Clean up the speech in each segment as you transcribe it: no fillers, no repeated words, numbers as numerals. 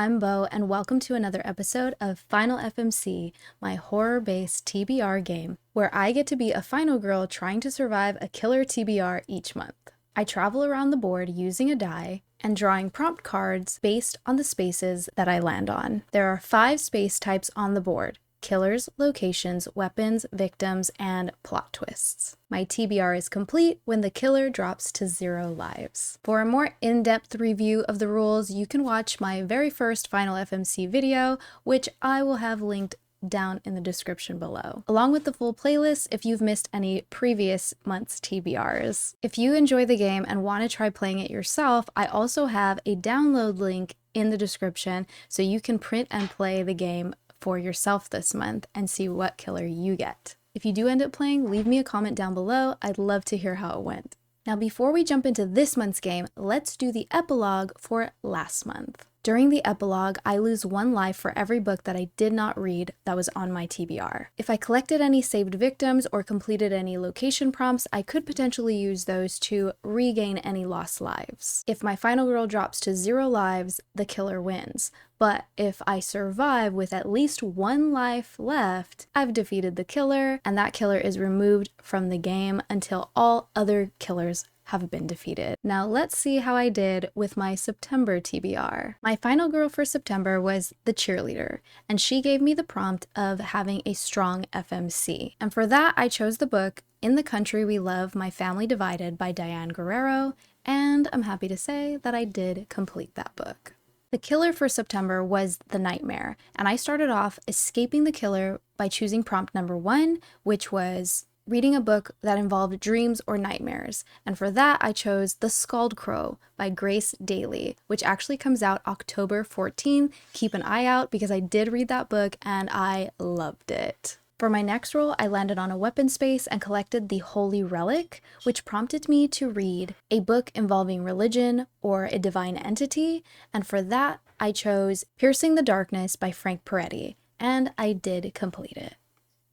I'm Bo, and welcome to another episode of Final FMC, my horror-based TBR game, where I get to be a final girl trying to survive a killer TBR each month. I travel around the board using a die and drawing prompt cards based on the spaces that I land on. There are 5 space types on the board: killers, locations, weapons, victims, and plot twists. My TBR is complete when the killer drops to 0 lives. For a more in-depth review of the rules, you can watch my very first Final FMC video, which I will have linked down in the description below, along with the full playlist if you've missed any previous month's TBRs. If you enjoy the game and want to try playing it yourself, I also have a download link in the description so you can print and play the game for yourself this month and see what killer you get. If you do end up playing, leave me a comment down below. I'd love to hear how it went. Now, before we jump into this month's game, let's do the epilogue for last month. During the epilogue, I lose 1 life for every book that I did not read that was on my TBR. If I collected any saved victims or completed any location prompts, I could potentially use those to regain any lost lives. If my final girl drops to 0 lives, the killer wins. But if I survive with at least 1 life left, I've defeated the killer, and that killer is removed from the game until all other killers have been defeated. Now let's see how I did with my September TBR. My final girl for September was the cheerleader, and she gave me the prompt of having a strong FMC. And for that, I chose the book In the Country We Love, My Family Divided by Diane Guerrero, and I'm happy to say that I did complete that book. The killer for September was the nightmare, and I started off escaping the killer by choosing prompt number 1, which was reading a book that involved dreams or nightmares. And for that, I chose The Scald Crow by Grace Daly, which actually comes out October 14th. Keep an eye out because I did read that book and I loved it. For my next roll, I landed on a weapon space and collected The Holy Relic, which prompted me to read a book involving religion or a divine entity. And for that, I chose Piercing the Darkness by Frank Peretti, and I did complete it.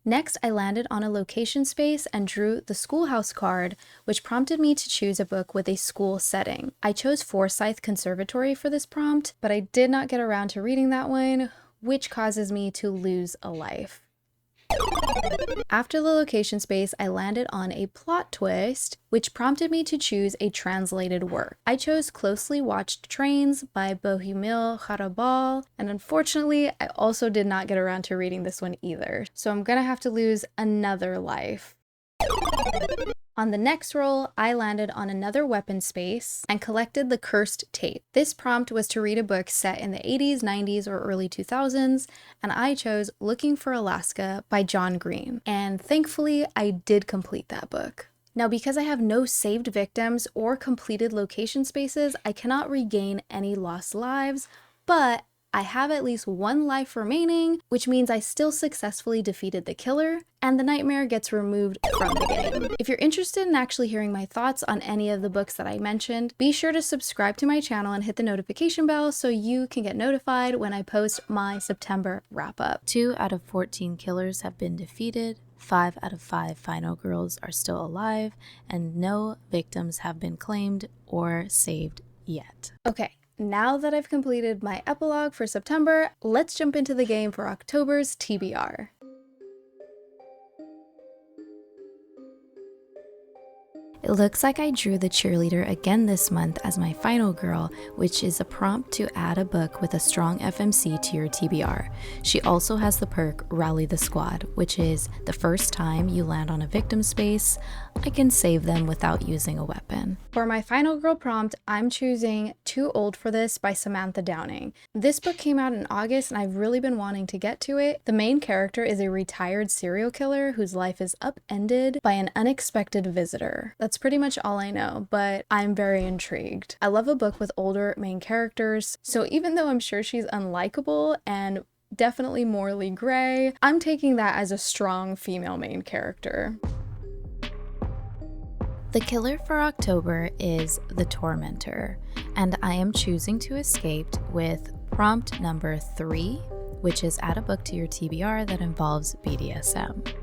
Next, I landed on a location space and drew the schoolhouse card, which prompted me to choose a book with a school setting. I chose Forsyth Conservatory for this prompt, but I did not get around to reading that one, which causes me to lose a life. After the location space, I landed on a plot twist, which prompted me to choose a translated work. I chose Closely Watched Trains by Bohumil Harabal, and unfortunately, I also did not get around to reading this one either, so I'm gonna have to lose another life. On the next roll, I landed on another weapon space and collected The Cursed Tape. This prompt was to read a book set in the 80s, 90s, or early 2000s, and I chose Looking for Alaska by John Green. And thankfully, I did complete that book. Now, because I have no saved victims or completed location spaces, I cannot regain any lost lives, but I have at least 1 life remaining, which means I still successfully defeated the killer, and the nightmare gets removed from the game. If you're interested in actually hearing my thoughts on any of the books that I mentioned, be sure to subscribe to my channel and hit the notification bell so you can get notified when I post my September wrap-up. 2 out of 14 killers have been defeated, 5 out of 5 final girls are still alive, and no victims have been claimed or saved yet. Okay. Now that I've completed my epilogue for September, let's jump into the game for October's TBR. It looks like I drew the cheerleader again this month as my final girl, which is a prompt to add a book with a strong FMC to your TBR. She also has the perk Rally the Squad, which is the first time you land on a victim space, I can save them without using a weapon. For my final girl prompt, I'm choosing Too Old for This by Samantha Downing. This book came out in August and I've really been wanting to get to it. The main character is a retired serial killer whose life is upended by an unexpected visitor. That's pretty much all I know, but I'm very intrigued. I love a book with older main characters, so even though I'm sure she's unlikable and definitely morally gray, I'm taking that as a strong female main character. The killer for October is the Tormentor, and I am choosing to escape with prompt number 3, which is add a book to your TBR that involves BDSM.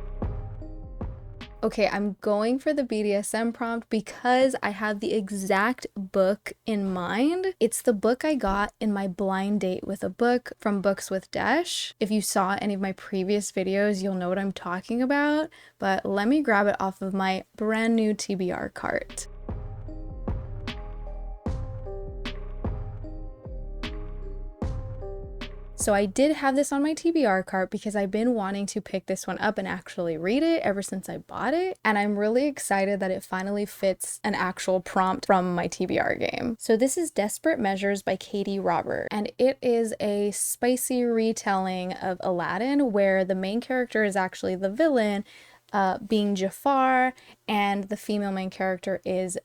Okay, I'm going for the BDSM prompt because I have the exact book in mind. It's the book I got in my blind date with a book from Books with Desh. If you saw any of my previous videos, you'll know what I'm talking about, but let me grab it off of my brand new TBR cart. So I did have this on my TBR cart because I've been wanting to pick this one up and actually read it ever since I bought it. And I'm really excited that it finally fits an actual prompt from my TBR game. So this is Desperate Measures by Katie Robert. And it is a spicy retelling of Aladdin where the main character is actually the villain, being Jafar, and the female main character is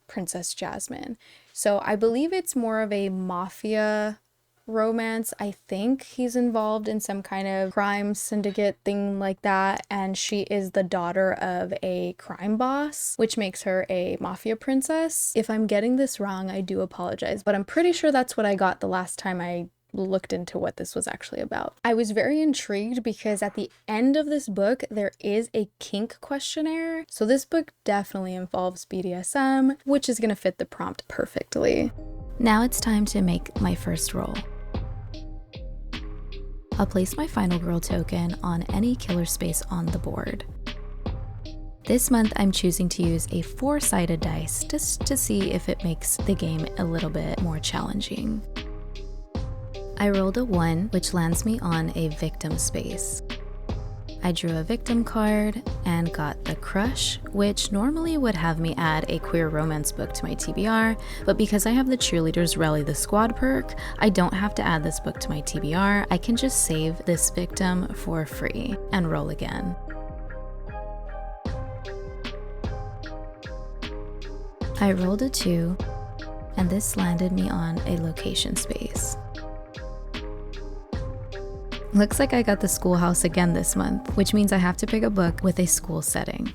Princess Jasmine. So I believe it's more of a mafia romance. I think he's involved in some kind of crime syndicate thing like that, and she is the daughter of a crime boss, which makes her a mafia princess. If I'm getting this wrong, I do apologize, but I'm pretty sure that's what I got the last time I looked into what this was actually about. I was very intrigued because at the end of this book there is a kink questionnaire, so this book definitely involves BDSM, which is going to fit the prompt perfectly. Now it's time to make my first roll. I'll place my final girl token on any killer space on the board. This month I'm choosing to use a 4-sided dice just to see if it makes the game a little bit more challenging. I rolled a 1, which lands me on a victim space. I drew a victim card and got the Crush, which normally would have me add a queer romance book to my TBR, but because I have the Cheerleaders Rally the Squad perk, I don't have to add this book to my TBR. I can just save this victim for free and roll again. I rolled a 2, and this landed me on a location space. Looks like I got the schoolhouse again this month, which means I have to pick a book with a school setting.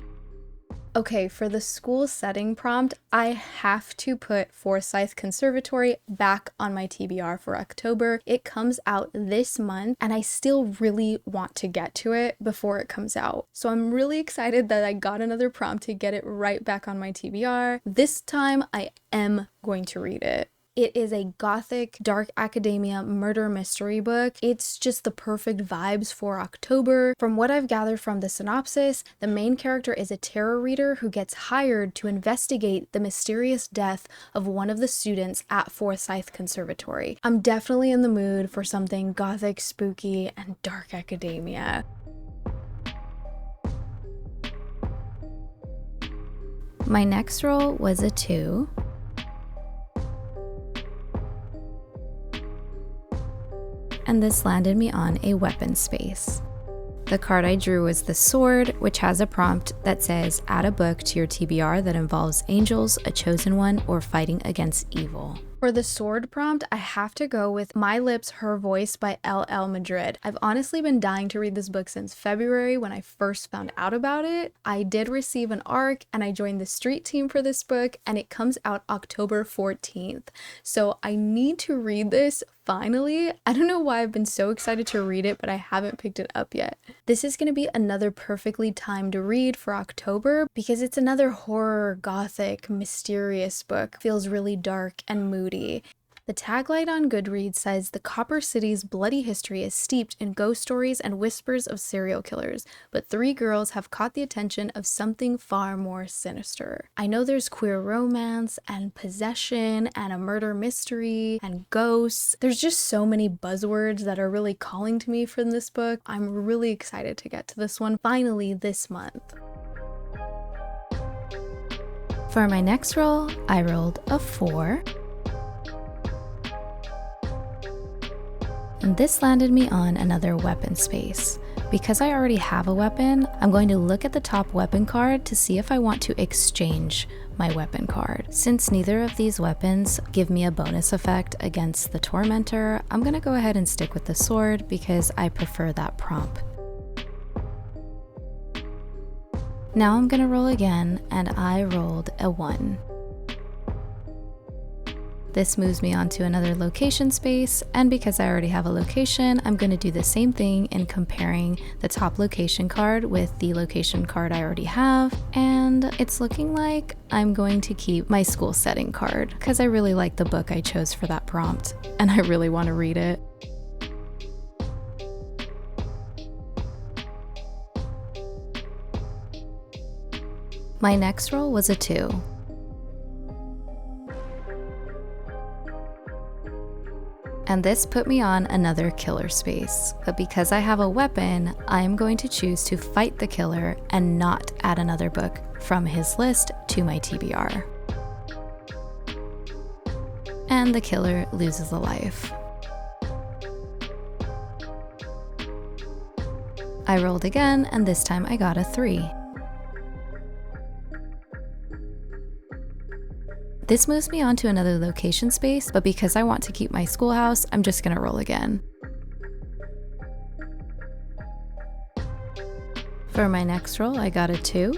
Okay, for the school setting prompt, I have to put Forsyth Conservatory back on my TBR for October. It comes out this month, and I still really want to get to it before it comes out. So I'm really excited that I got another prompt to get it right back on my TBR. This time, I am going to read it. It is a gothic, dark academia murder mystery book. It's just the perfect vibes for October. From what I've gathered from the synopsis, the main character is a tarot reader who gets hired to investigate the mysterious death of one of the students at Forsyth Conservatory. I'm definitely in the mood for something gothic, spooky, and dark academia. My next roll was a 2. And this landed me on a weapon space. The card I drew was the Sword, which has a prompt that says add a book to your TBR that involves angels, a chosen one, or fighting against evil. For the Sword prompt, I have to go with My Lips, Her Voice by L.L. Madrid. I've honestly been dying to read this book since February when I first found out about it. I did receive an ARC and I joined the street team for this book, and it comes out October 14th. So I need to read this finally. I don't know why I've been so excited to read it, but I haven't picked it up yet. This is going to be another perfectly timed read for October because it's another horror, gothic, mysterious book. It feels really dark and moody. The tagline on Goodreads says the Copper City's bloody history is steeped in ghost stories and whispers of serial killers, but 3 girls have caught the attention of something far more sinister. I know there's queer romance and possession and a murder mystery and ghosts. There's just so many buzzwords that are really calling to me from this book. I'm really excited to get to this one finally this month. For my next roll, I rolled a 4. And this landed me on another weapon space. Because I already have a weapon, I'm going to look at the top weapon card to see if I want to exchange my weapon card. Since neither of these weapons give me a bonus effect against the Tormentor, I'm going to go ahead and stick with the Sword because I prefer that prompt. Now I'm going to roll again, and I rolled a 1. This moves me on to another location space, and because I already have a location, I'm going to do the same thing in comparing the top location card with the location card I already have, and it's looking like I'm going to keep my school setting card because I really like the book I chose for that prompt, and I really want to read it. My next roll was a 2. And this put me on another killer space. But because I have a weapon, I'm going to choose to fight the killer and not add another book from his list to my TBR. And the killer loses a life. I rolled again, and this time I got a 3. This moves me on to another location space, but because I want to keep my schoolhouse, I'm just gonna roll again. For my next roll, I got a 2.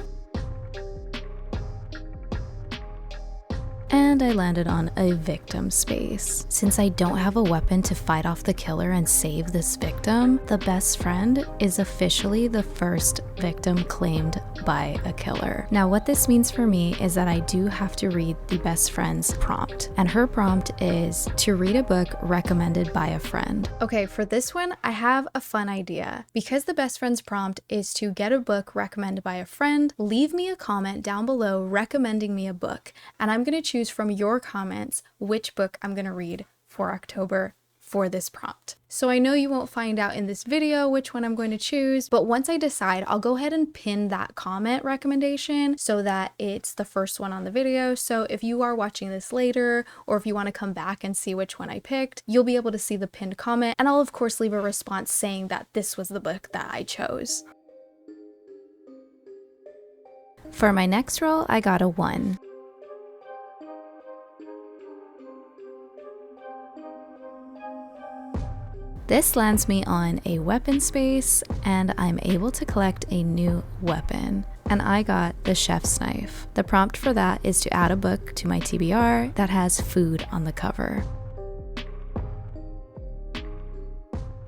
And I landed on a victim space. Since I don't have a weapon to fight off the killer and save this victim, the best friend is officially the first victim claimed by a killer. Now, what this means for me is that I do have to read the best friend's prompt, and her prompt is to read a book recommended by a friend. Okay, for this one, I have a fun idea. Because the best friend's prompt is to get a book recommended by a friend, leave me a comment down below recommending me a book, and I'm gonna choose from your comments which book I'm gonna read for October for this prompt. So I know you won't find out in this video which one I'm going to choose, but once I decide, I'll go ahead and pin that comment recommendation so that it's the first one on the video. So if you are watching this later, or if you want to come back and see which one I picked, you'll be able to see the pinned comment, and I'll of course leave a response saying that this was the book that I chose. For my next roll, I got a 1. This lands me on a weapon space, and I'm able to collect a new weapon, and I got the chef's knife. The prompt for that is to add a book to my TBR that has food on the cover.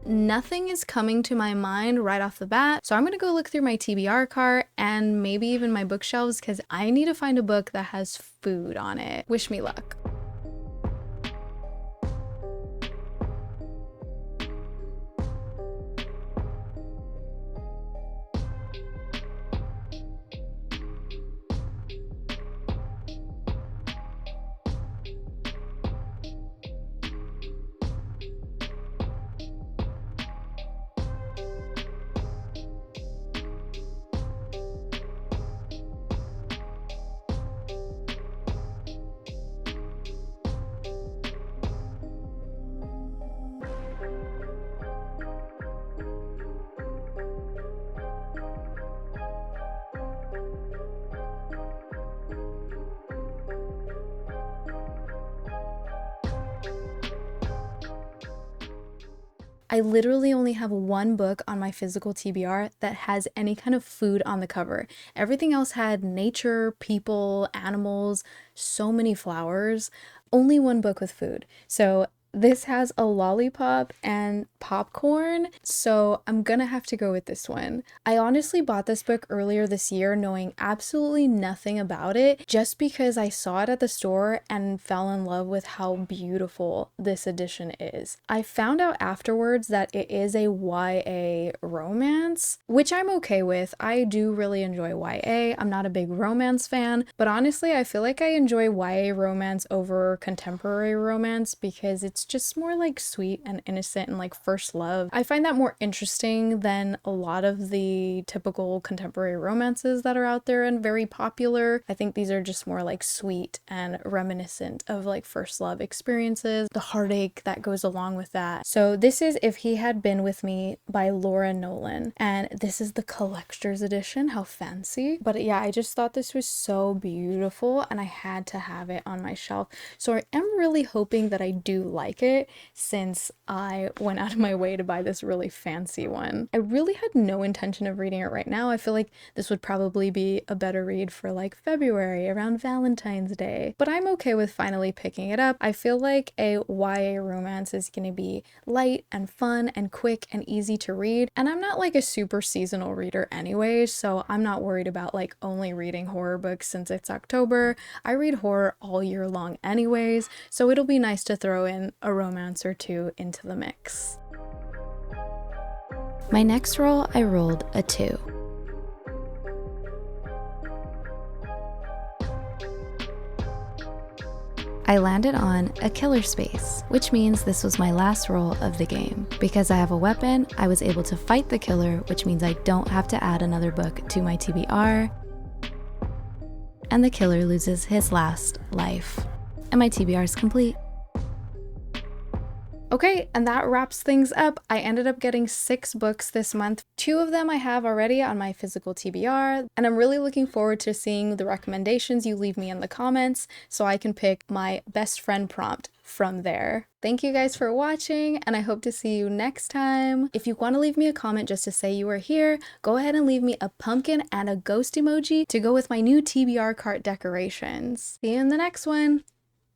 Nothing is coming to my mind right off the bat, so I'm gonna go look through my TBR cart and maybe even my bookshelves because I need to find a book that has food on it. Wish me luck. I literally only have one book on my physical TBR that has any kind of food on the cover. Everything else had nature, people, animals, so many flowers. Only one book with food. So this has a lollipop and popcorn, so I'm gonna have to go with this one. I honestly bought this book earlier this year knowing absolutely nothing about it, just because I saw it at the store and fell in love with how beautiful this edition is. I found out afterwards that it is a YA romance, which I'm okay with. I do really enjoy YA. I'm not a big romance fan, but honestly, I feel like I enjoy YA romance over contemporary romance because it's just more like sweet and innocent and like first love. I find that more interesting than a lot of the typical contemporary romances that are out there and very popular. I think these are just more like sweet and reminiscent of like first love experiences, the heartache that goes along with that. So this is If He Had Been With Me by Laura Nolan, and this is the collector's edition. How fancy. But yeah, I just thought this was so beautiful and I had to have it on my shelf. So I am really hoping that I do like like it since I went out of my way to buy this really fancy one. I really had no intention of reading it right now. I feel like this would probably be a better read for like February around Valentine's Day, but I'm okay with finally picking it up. I feel like a YA romance is gonna be light and fun and quick and easy to read, and I'm not like a super seasonal reader anyways, so I'm not worried about like only reading horror books since it's October. I read horror all year long anyways, so it'll be nice to throw in a romance or two into the mix. My next roll, I rolled a 2. I landed on a killer space, which means this was my last roll of the game. Because I have a weapon, I was able to fight the killer, which means I don't have to add another book to my TBR, and the killer loses his last life. And my TBR is complete. Okay, and that wraps things up. I ended up getting 6 books this month. 2 of them I have already on my physical TBR, and I'm really looking forward to seeing the recommendations you leave me in the comments so I can pick my best friend prompt from there. Thank you guys for watching, and I hope to see you next time. If you want to leave me a comment just to say you are here, go ahead and leave me a pumpkin and a ghost emoji to go with my new TBR cart decorations. See you in the next one.